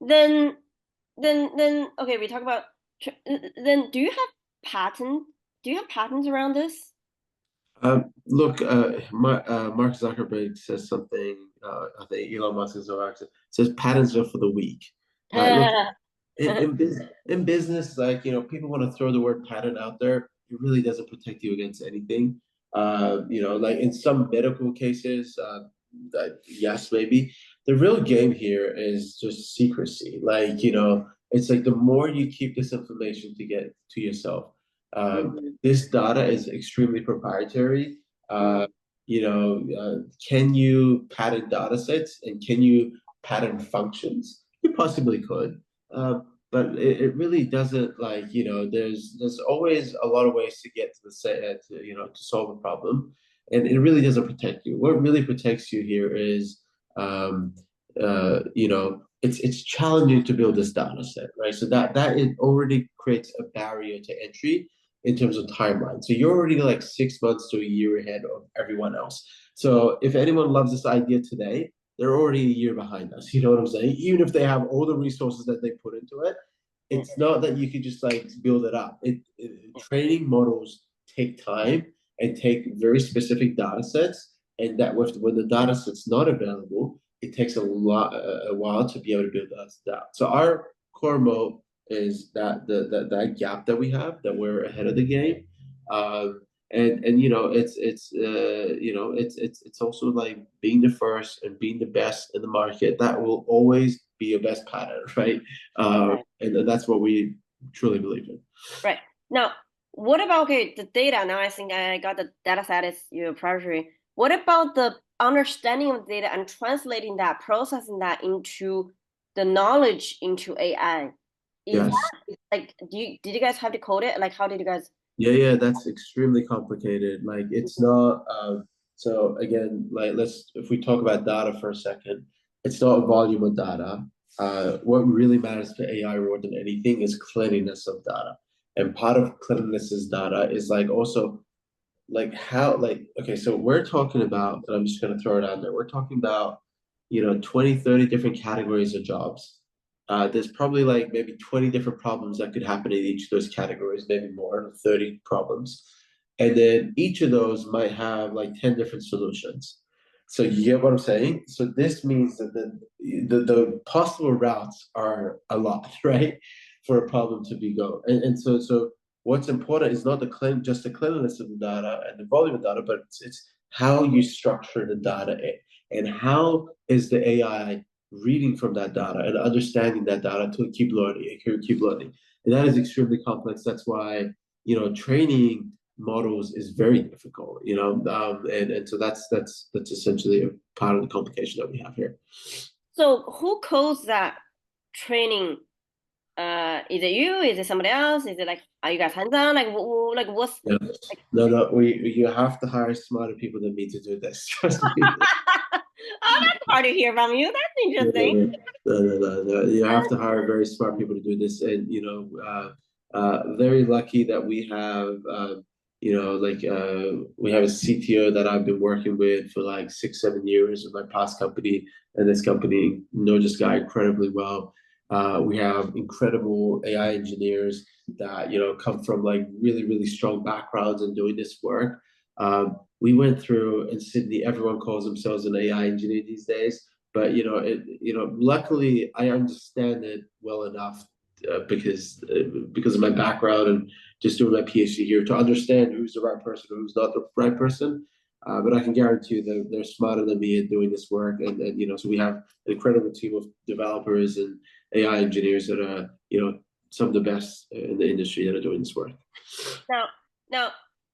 then okay, we talk about then do you have patents around this? Look, Mark Zuckerberg says something. I think Elon Musk is our accent. Says patents are for the weak. Look, in business, like people want to throw the word patent out there. It really doesn't protect you against anything. Like in some medical cases, yes, maybe. The real game here is just secrecy. Like it's like the more you keep this information to get to yourself. Mhm. This data is extremely proprietary. Mhm. Can you patent data sets and can you patent functions? You possibly could. But it really doesn't there's always a lot of ways to get to the set to solve a problem, and it really doesn't protect you. What really protects you here is um, it's challenging to build this data set, right? So that it already creates a barrier to entry in terms of timeline. So you're already like 6 months to a year ahead of everyone else. So if anyone loves this idea today, they're already a year behind us. You know what I'm saying? Even if they have all the resources that they put into it, it's not that you can just like build it up. Training models take time and take very specific data sets, and that when the data set's not available, it takes a while to be able to build that out. So our core moat is that gap that we have, that we're ahead of the game. And it's also like being the first and being the best in the market. That will always be your best pattern, right? Right. And that's what we truly believe in. Right. Now, what about okay, the data? Now I think I got the data set is your priority. What about the understanding of data and translating that, processing that into the knowledge into AI? Is Yes. that like did you guys have to code it? Like how did you guys Yeah, that's extremely complicated. Like it's not so again, like let's if we talk about data for a second, it's not a volume of data. What really matters to AI more than anything is cleanliness of data. And part of cleanliness is data is like also like how like okay, so we're talking about, and I'm just gonna throw it out there, we're talking about 20, 30 different categories of jobs. There's probably like maybe 20 different problems that could happen in each of those categories, maybe more, 30 problems. And then each of those might have like 10 different solutions. So you get what I'm saying? So this means that the possible routes are a lot, right? For a problem to be go. And so what's important is not just the cleanliness of the data and the volume of data, but it's how you structure the data and how is the AI reading from that data and understanding that data to keep learning and keep learning. And that is extremely complex. That's why, training models is very difficult, and so that's essentially a part of the complication that we have here. so who codes that training? Is it you? Is it somebody else? Is it like are you guys hands-on? Like like what's Yeah. like No, you have to hire smarter people than me to do this. Trust me. oh that's hard to hear from you. That's No, no, interesting. no, no. You have to hire very smart people to do this, and very lucky that we have, we have a CTO that I've been working with for like 6, 7 years in my past company, and this company know this guy incredibly well. We have incredible AI engineers that come from like really, really strong backgrounds in doing this work. We went through in Sydney. Everyone calls themselves an AI engineer these days, but luckily I understand it well enough because of my background and just doing my PhD here to understand who's the right person, who's not the right person. But I can guarantee you that they're smarter than me in doing this work, and so we have an incredible team of developers and AI engineers that are some of the best in the industry that are doing this work. Now, now,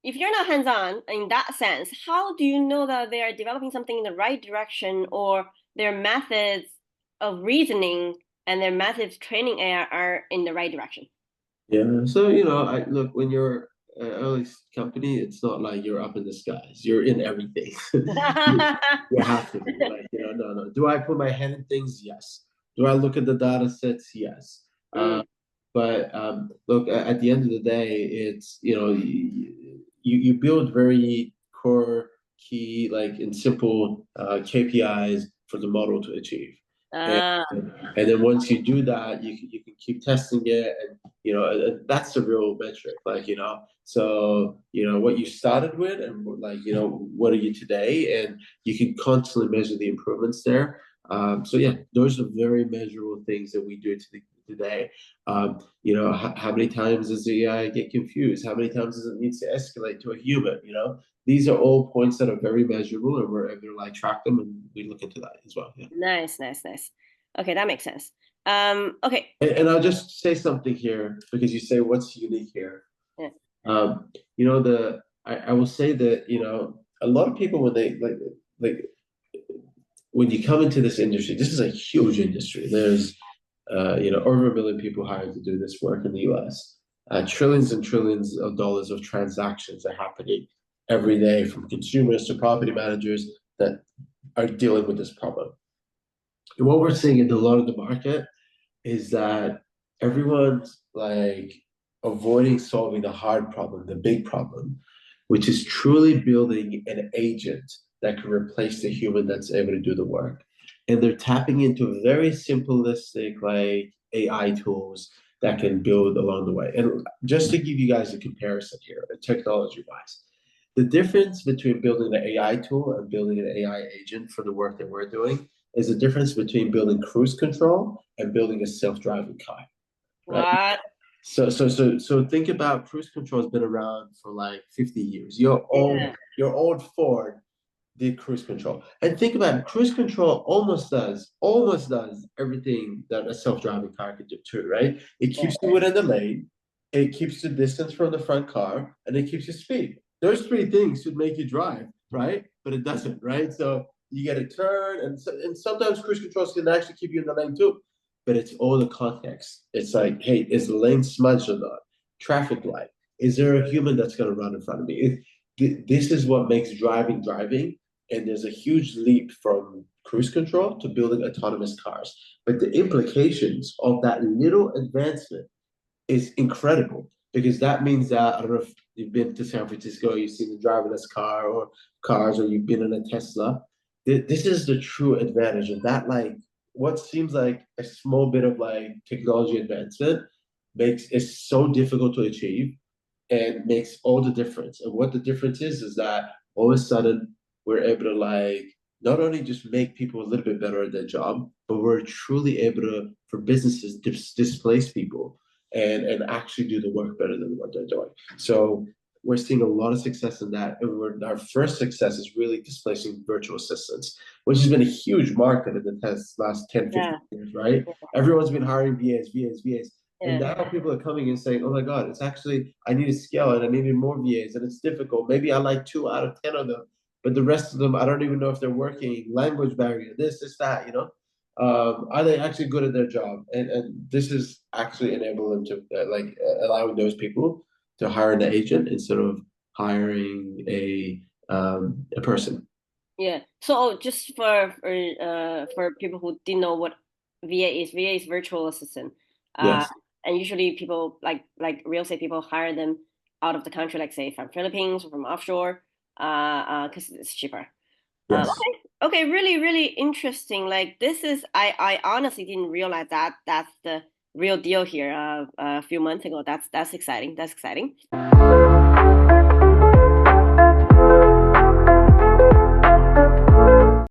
if you're not hands-on in that sense, how do you know that they are developing something in the right direction or their methods of reasoning and their methods training AI are in the right direction? Yeah. So, I look, when you're an early company, it's not like you're up in the skies. You're in everything. You, you have to be like, no. Do I put my head in things? Yes. Do I look at the data sets? Yes. Mm, But look, at the end of the day, it's, you build very core key, like in simple KPIs for the model to achieve. Ah, And then once you do that, you can keep testing it, and that's the real metric. Like so what you started with, and like what are you today, and you can constantly measure the improvements there. So yeah, those are very measurable things that we do today. How many times does the AI get confused? How many times does it need to escalate to a human? These are all points that are very measurable, and we're able to like track them, and we look into that as well. Yeah. nice, nice, nice. Okay, that makes sense. Okay. And I'll just say something here because you say what's unique here. Yeah. I will say that a lot of people when they like when you come into this industry, this is a huge industry. There's over 1 million people hired to do this work in the U.S. Trillions and trillions of dollars of transactions are happening every day from consumers to property managers that are dealing with this problem. And what we're seeing in a lot of the market is that everyone's like avoiding solving the hard problem, the big problem, which is truly building an agent that can replace the human that's able to do the work. And they're tapping into very simplistic like AI tools that can build along the way. And just to give you guys a comparison here, technology wise, the difference between building an AI tool and building an AI agent for the work that we're doing is the difference between building cruise control and building a self-driving car, right? What? So think about cruise control has been around for like 50 years. Yeah. Your old Ford did cruise control. And think about it, cruise control almost does everything that a self-driving car could do too, right? It Yeah. keeps you within the lane, it keeps the distance from the front car, and it keeps you speed. Those three things should make you drive, right? But it doesn't, right? So you get a turn, and sometimes cruise controls can actually keep you in the lane too. But it's all the context. It's like, hey, is the lane smudged or not? Traffic light. Is there a human that's going to run in front of me? This is what makes driving, and there's a huge leap from cruise control to building autonomous cars. But the implications of that little advancement is incredible because that means that I don't know if you've been to San Francisco, you've seen the driverless car or cars, or you've been in a Tesla. This is the true advantage of that. Like what seems like a small bit of like technology advancement makes it so difficult to achieve and makes all the difference. And what the difference is that all of a sudden we're able to like not only just make people a little bit better at their job, but we're truly able to for businesses displace people and actually do the work better than what they're doing. So we're seeing a lot of success in that. And our first success is really displacing virtual assistants, which has been a huge market in the last 10, 15 Yeah. years, right? Everyone's been hiring VAs. And Yeah. now people are coming and saying, oh my God, it's actually, I need to scale and I needed more VAs and it's difficult. Maybe I like 2 out of 10 of them, but the rest of them, I don't even know if they're working, language barrier, this, that. Are they actually good at their job? And this is actually enabling them to allowing those people to hire an agent instead of hiring a person. Yeah. So just for people who didn't know what VA is virtual assistant. Uh, Yes, and usually people like real estate people hire them out of the country, like say from Philippines or from offshore, because it's cheaper. yes. Okay. Okay. Really, really interesting. Like this is, I honestly didn't realize that that's the real deal here. A few months ago. That's exciting. That's exciting.